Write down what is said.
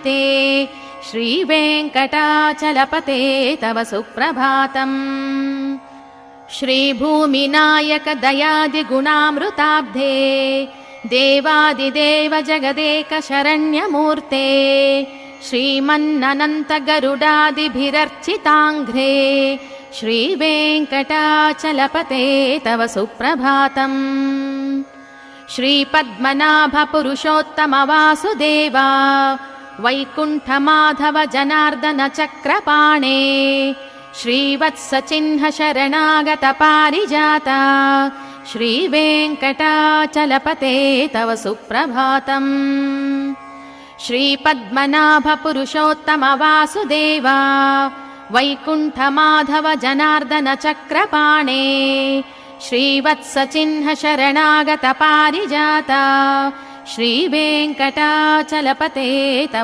ते श्रीवेङ्कटाचलपते तव सुप्रभातम्। श्रीभूमिनायक दयादिगुणामृताब्धे देवादिदेव जगदेक शरण्यमूर्ते श्रीमन्ननन्त गरुडादिभिरर्चिताङ्घ्रे श्रीवेङ्कटाचलपते तव सुप्रभातम्। श्रीपद्मनाभ पुरुषोत्तम वासुदेवा वैकुण्ठमाधव जनार्दन चक्रपाणे श्रीवत्सचिह्न शरणागत पारिजाता श्रीवेङ्कटाचलपते तव सुप्रभातम्। श्रीपद्मनाभ पुरुषोत्तम वासुदेवा वैकुण्ठमाधव जनार्दन चक्रपाणे श्रीवत्सचिह्न शरणागत पारिजाता श्रीवेङ्कटाचलपते तव